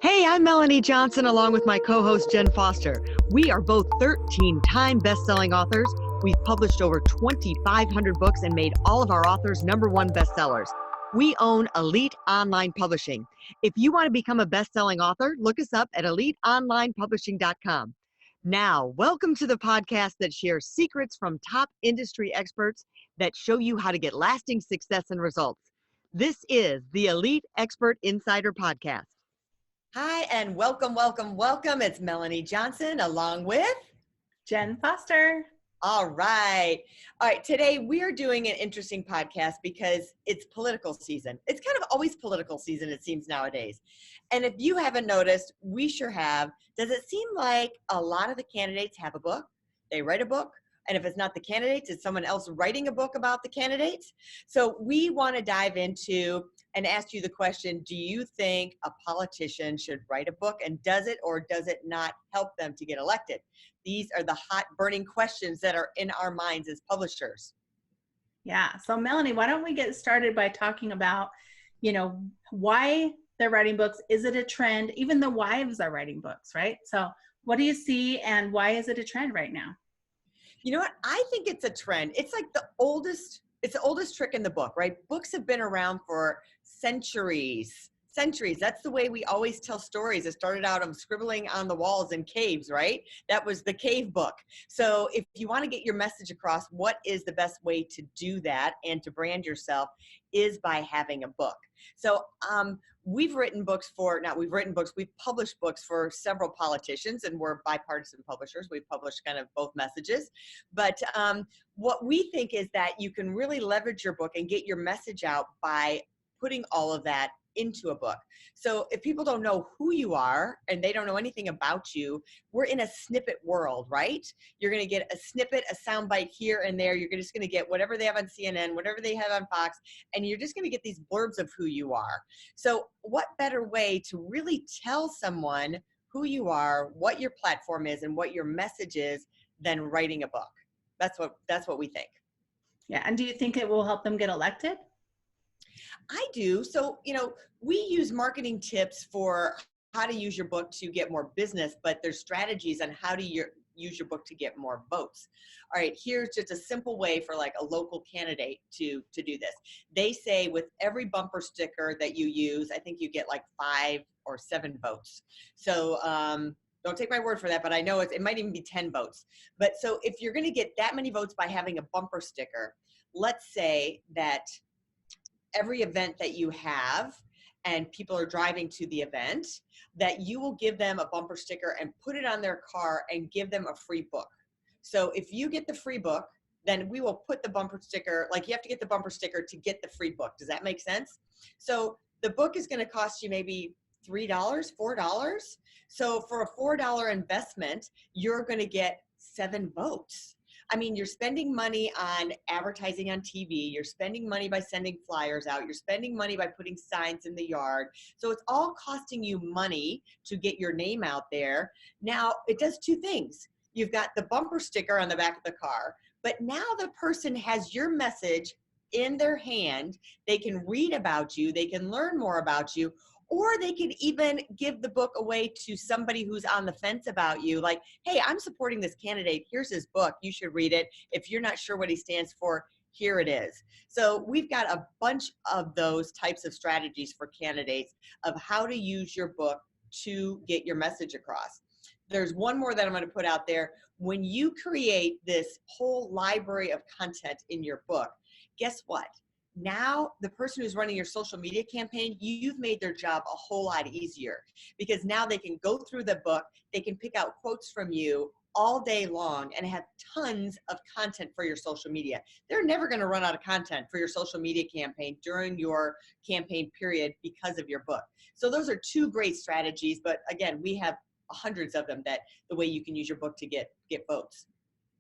Hey, I'm Melanie Johnson along with my co-host Jen Foster. We are both 13-time best-selling authors. We've published over 2,500 books and made all of our authors #1 bestsellers. We own Elite Online Publishing. If you want to become a best-selling author, look us up at eliteonlinepublishing.com. Now, welcome to the podcast that shares secrets from top industry experts that show you how to get lasting success and results. This is the Elite Expert Insider Podcast. Hi, and welcome. It's Melanie Johnson along with Jen Foster. All right. Today we are doing an interesting podcast because it's political season. It's kind of always political season, it seems nowadays. And if you haven't noticed, we sure have. Does it seem like a lot of the candidates have a book? They write a book. And if it's not the candidates, it's someone else writing a book about the candidates. So we want to dive into and ask you the question, do you think a politician should write a book, and does it or does it not help them to get elected? These are the hot burning questions that are in our minds as publishers. Yeah. So Melanie, why don't we get started by talking about, why they're writing books? Is it a trend? Even the wives are writing books, right? So what do you see and why is it a trend right now? You know what? I think it's a trend. It's like the oldest trick in the book, right? Books have been around for centuries. That's the way we always tell stories. It started out scribbling on the walls in caves, right? That was the cave book. So if you want to get your message across, what is the best way to do that and to brand yourself is by having a book. So we've published books for several politicians, and we're bipartisan publishers. We've published kind of both messages. But what we think is that you can really leverage your book and get your message out by putting all of that into a book. So if people don't know who you are and they don't know anything about you, we're in a snippet world, right? You're going to get a snippet, a soundbite here and there. You're just going to get whatever they have on CNN, whatever they have on Fox, and you're just going to get these blurbs of who you are. So what better way to really tell someone who you are, what your platform is, and what your message is than writing a book? That's what we think. Yeah. And do you think it will help them get elected? I do. So, we use marketing tips for how to use your book to get more business, but there's strategies on how to use your book to get more votes. All right, here's just a simple way for like a local candidate to do this. They say with every bumper sticker that you use, I think you get like 5 or 7 votes. So, don't take my word for that, but I know it might even be 10 votes. But so if you're going to get that many votes by having a bumper sticker, let's say that every event that you have and people are driving to the event, that you will give them a bumper sticker and put it on their car and give them a free book. So if you get the free book, then we will put the bumper sticker, like you have to get the bumper sticker to get the free book. Does that make sense? So the book is going to cost you maybe $3, $4. So for a $4 investment, you're going to get 7 votes. I mean, you're spending money on advertising on TV. You're spending money by sending flyers out. You're spending money by putting signs in the yard. So it's all costing you money to get your name out there. Now, it does 2 things. You've got the bumper sticker on the back of the car, but now the person has your message in their hand. They can read about you. They can learn more about you. Or they could even give the book away to somebody who's on the fence about you. Like, hey, I'm supporting this candidate. Here's his book. You should read it. If you're not sure what he stands for, here it is. So we've got a bunch of those types of strategies for candidates of how to use your book to get your message across. There's one more that I'm going to put out there. When you create this whole library of content in your book, guess what? Now, the person who's running your social media campaign, you've made their job a whole lot easier because now they can go through the book, they can pick out quotes from you all day long and have tons of content for your social media. They're never going to run out of content for your social media campaign during your campaign period because of your book. So those are 2 great strategies, but again, we have hundreds of them that the way you can use your book to get votes.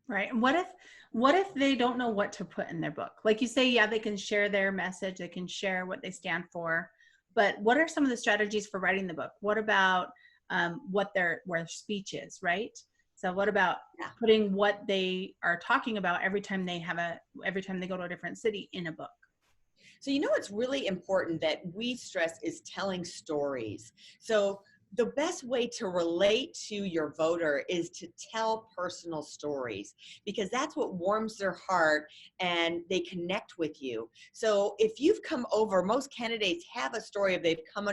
Right. And what if they don't know what to put in their book? Like you say, yeah, they can share their message, they can share what they stand for, but what are some of the strategies for writing the book? What about where their speech is, right? So what about putting what they are talking about every time they go to a different city in a book? So what's really important that we stress is telling stories. So the best way to relate to your voter is to tell personal stories, because that's what warms their heart and they connect with you. So if you've come over, most candidates have a story of they've come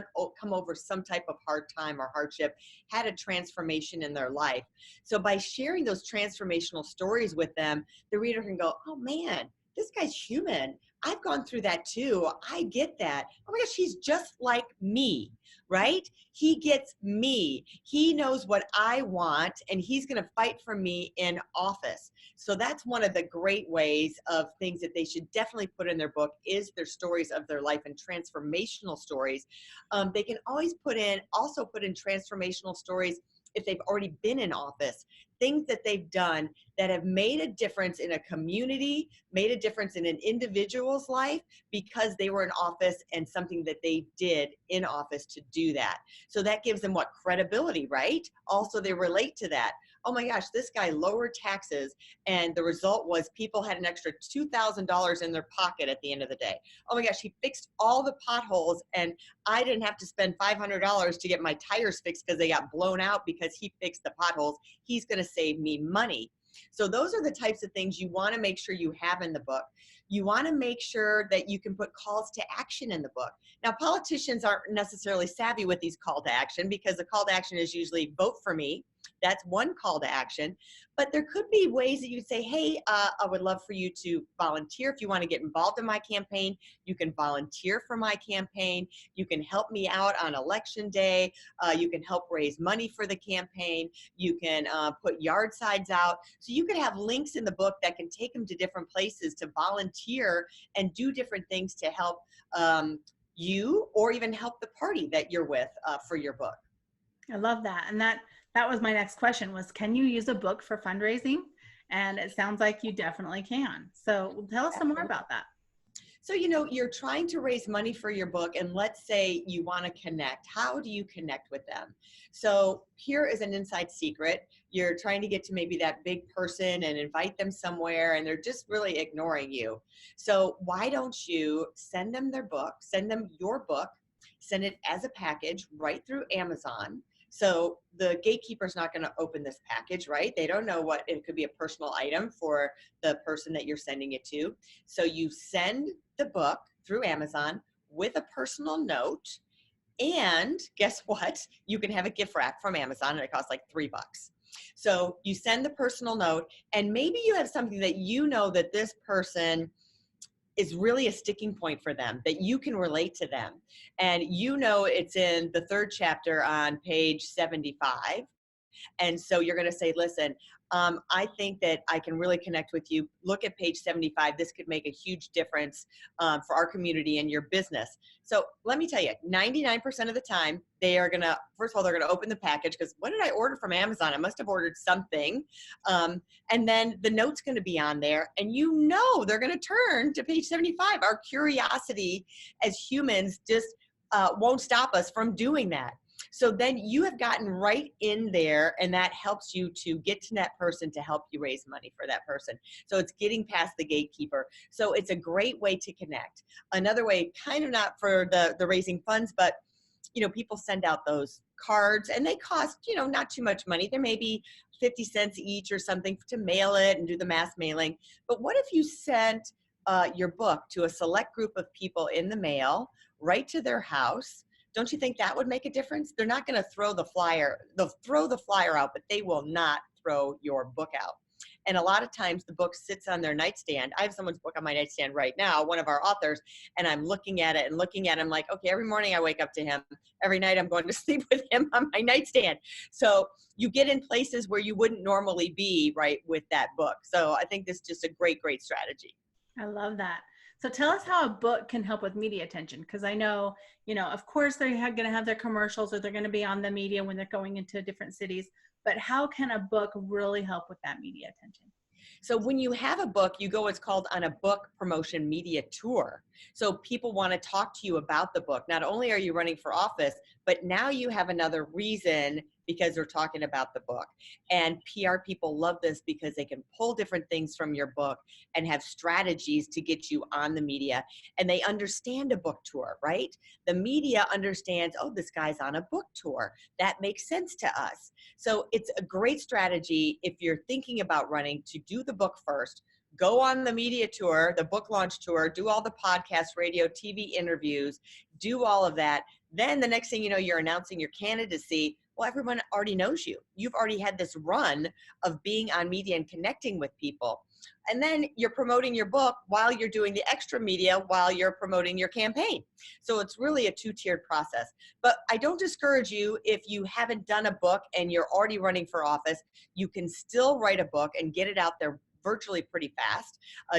over some type of hard time or hardship, had a transformation in their life. So by sharing those transformational stories with them, the reader can go, oh man, this guy's human. I've gone through that too. I get that. Oh my gosh, he's just like me, right? He gets me. He knows what I want, and he's going to fight for me in office. So that's one of the great ways of things that they should definitely put in their book is their stories of their life and transformational stories. They can always also put in transformational stories if they've already been in office, things that they've done that have made a difference in a community, made a difference in an individual's life because they were in office and something that they did in office to do that. So that gives them what? Credibility, right? Also, they relate to that. Oh my gosh, this guy lowered taxes and the result was people had an extra $2,000 in their pocket at the end of the day. Oh my gosh, he fixed all the potholes and I didn't have to spend $500 to get my tires fixed because they got blown out because he fixed the potholes. He's going to save me money. So those are the types of things you want to make sure you have in the book. You want to make sure that you can put calls to action in the book. Now, politicians aren't necessarily savvy with these call to action because the call to action is usually vote for me. That's one call to action. But there could be ways that you say, hey, I would love for you to volunteer. If you want to get involved in my campaign, you can volunteer for my campaign. You can help me out on election day. You can help raise money for the campaign. You can put yard signs out. So you could have links in the book that can take them to different places to volunteer and do different things to help you or even help the party that you're with for your book. I love that. And that was my next question was, can you use a book for fundraising? And it sounds like you definitely can. So tell us some more about that. So, you're trying to raise money for your book, and let's say you want to connect. How do you connect with them? So here is an inside secret. You're trying to get to maybe that big person and invite them somewhere, and they're just really ignoring you. So why don't you send them their book, send them your book, send it as a package right through Amazon. So the gatekeeper's not going to open this package, right? They don't know what, it could be a personal item for the person that you're sending it to. So you send the book through Amazon with a personal note. And guess what? You can have a gift wrap from Amazon and it costs like $3. So you send the personal note, and maybe you have something that you know that this person is really a sticking point for them, that you can relate to them. And it's in the 3rd chapter on page 75. And so you're going to say, listen, I think that I can really connect with you. Look at page 75. This could make a huge difference for our community and your business. So let me tell you, 99% of the time, they are going to, first of all, they're going to open the package because what did I order from Amazon? I must have ordered something. And then the note's going to be on there. And they're going to turn to page 75. Our curiosity as humans just won't stop us from doing that. So then you have gotten right in there, and that helps you to get to that person to help you raise money for that person. So it's getting past the gatekeeper. So it's a great way to connect. Another way, kind of not for the raising funds, but people send out those cards and they cost, not too much money. There may be 50 cents each or something to mail it and do the mass mailing. But what if you sent your book to a select group of people in the mail, right to their house? Don't you think that would make a difference? They're not going to throw the flyer. They'll throw the flyer out, but they will not throw your book out. And a lot of times the book sits on their nightstand. I have someone's book on my nightstand right now, one of our authors, and I'm looking at it and looking at it. I'm like, okay, every morning I wake up to him. Every night I'm going to sleep with him on my nightstand. So you get in places where you wouldn't normally be, right, with that book. So I think this is just a great, great strategy. I love that. So tell us how a book can help with media attention. Because I know, of course they're going to have their commercials or they're going to be on the media when they're going into different cities. But how can a book really help with that media attention? So when you have a book, you go what's called on a book promotion media tour. So people want to talk to you about the book. Not only are you running for office, but now you have another reason because they're talking about the book. And PR people love this because they can pull different things from your book and have strategies to get you on the media. And they understand a book tour, right? The media understands, oh, this guy's on a book tour. That makes sense to us. So it's a great strategy if you're thinking about running to do the book first, go on the media tour, the book launch tour, do all the podcasts, radio, TV interviews, do all of that. Then the next thing you know, you're announcing your candidacy. Well, everyone already knows you. You've already had this run of being on media and connecting with people. And then you're promoting your book while you're doing the extra media while you're promoting your campaign. So it's really a two-tiered process. But I don't discourage you if you haven't done a book and you're already running for office, you can still write a book and get it out there virtually pretty fast.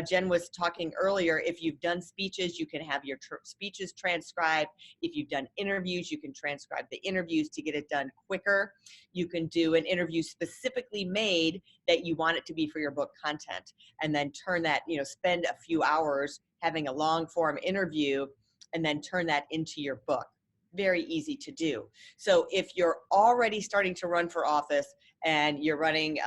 Jen was talking earlier, if you've done speeches, you can have your speeches transcribed. If you've done interviews, you can transcribe the interviews to get it done quicker. You can do an interview specifically made that you want it to be for your book content, and then turn that, spend a few hours having a long form interview and then turn that into your book. Very easy to do. So if you're already starting to run for office and you're running,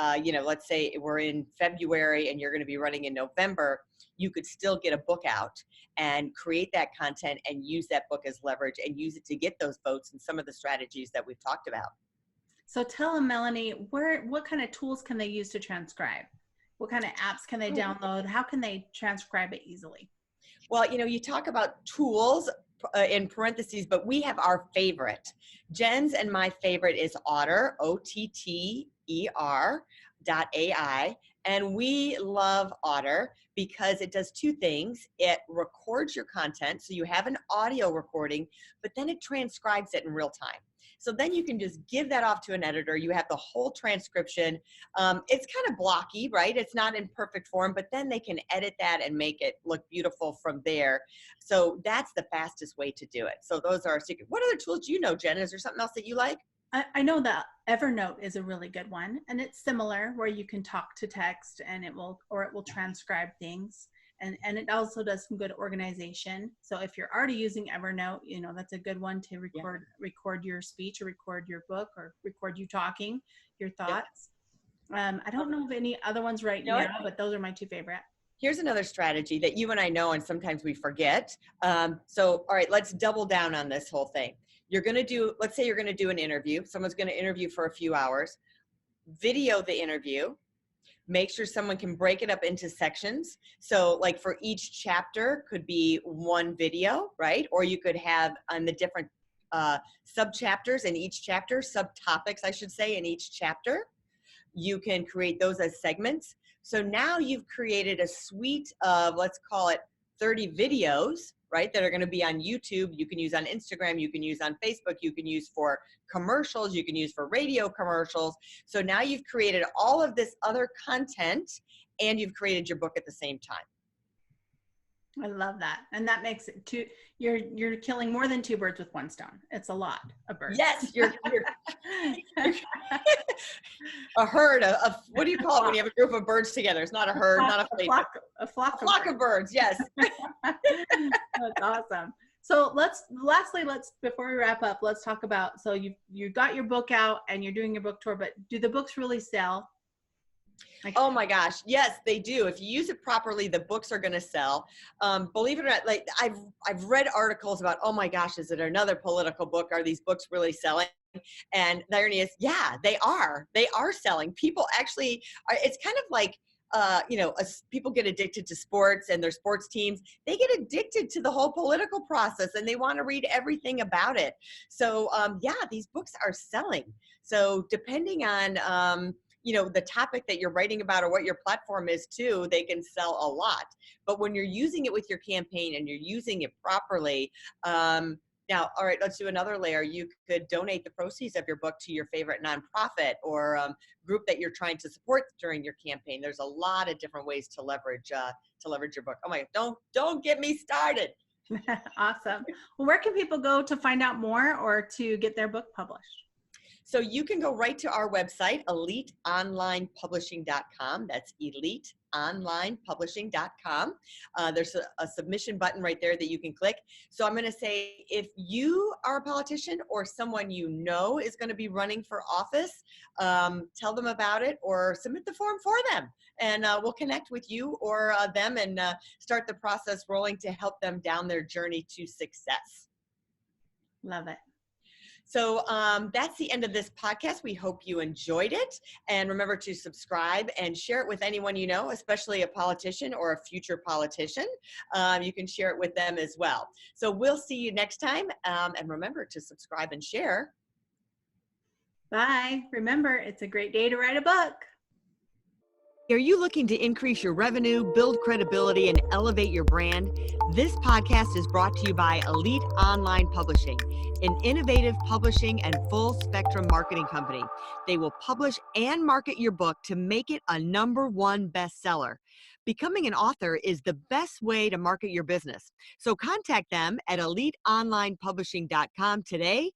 let's say we're in February and you're going to be running in November, you could still get a book out and create that content and use that book as leverage and use it to get those votes and some of the strategies that we've talked about. So tell them, Melanie, what kind of tools can they use to transcribe? What kind of apps can they download? How can they transcribe it easily? Well, you talk about tools in parentheses, but we have our favorite. Jen's and my favorite is Otter, OTTER.ai. And we love Otter because it does two things. It records your content, so you have an audio recording, but then it transcribes it in real time. So then you can just give that off to an editor. You have the whole transcription. It's kind of blocky, right? It's not in perfect form, but then they can edit that and make it look beautiful from there. So that's the fastest way to do it. So those are our secret. What other tools do you know, Jen? Is there something else that you like? I know that Evernote is a really good one, and it's similar where you can talk to text and it will transcribe things. And it also does some good organization. So if you're already using Evernote, that's a good one to record your speech or record your book or record you talking your thoughts. I don't know of any other ones now, but those are my two favorite. Here's another strategy that you and I know, and sometimes we forget. So, all right, let's double down on this whole thing. Let's say you're going to do an interview. Someone's going to interview for a few hours. Video the interview. Make sure someone can break it up into sections. So like for each chapter could be one video, right? Or you could have on the different sub-chapters in each chapter, subtopics, I should say, in each chapter. You can create those as segments. So now you've created a suite of, let's call it 30 videos, right, that are going to be on YouTube. You can use on Instagram, you can use on Facebook, you can use for commercials, you can use for radio commercials. So now you've created all of this other content and you've created your book at the same time. I love that. And that makes it you're killing more than two birds with one stone. It's a lot of birds. Yes, you're a herd of what do you call it when you have a group of birds together? It's not a herd, not a fleet. A flock of birds, yes. That's awesome. So lastly, before we wrap up, let's talk about, so you got your book out and you're doing your book tour, but do the books really sell? Oh my gosh, yes, they do. If you use it properly, the books are going to sell. Believe it or not, like I've read articles about, oh my gosh, is it another political book? Are these books really selling? And the irony is, yeah, they are. They are selling. People actually are. It's kind of like, people get addicted to sports and their sports teams. They get addicted to the whole political process and they want to read everything about it. So yeah, these books are selling. So depending on, the topic that you're writing about or what your platform is too, they can sell a lot. But when you're using it with your campaign and you're using it properly, now, all right, let's do another layer. You could donate the proceeds of your book to your favorite nonprofit or group that you're trying to support during your campaign. There's a lot of different ways to leverage your book. Oh my God, don't get me started. Awesome. Well, where can people go to find out more or to get their book published? So you can go right to our website, eliteonlinepublishing.com. That's eliteonlinepublishing.com. There's a submission button right there that you can click. So I'm going to say, if you are a politician or someone you know is going to be running for office, tell them about it or submit the form for them. And we'll connect with you or them and start the process rolling to help them down their journey to success. Love it. So that's the end of this podcast. We hope you enjoyed it. And remember to subscribe and share it with anyone you know, especially a politician or a future politician. You can share it with them as well. So we'll see you next time. And remember to subscribe and share. Bye. Remember, it's a great day to write a book. Are you looking to increase your revenue, build credibility, and elevate your brand? This podcast is brought to you by Elite Online Publishing, an innovative publishing and full spectrum marketing company. They will publish and market your book to make it a #1 bestseller. Becoming an author is the best way to market your business. So contact them at eliteonlinepublishing.com today.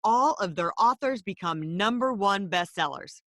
All of their authors become #1 bestsellers.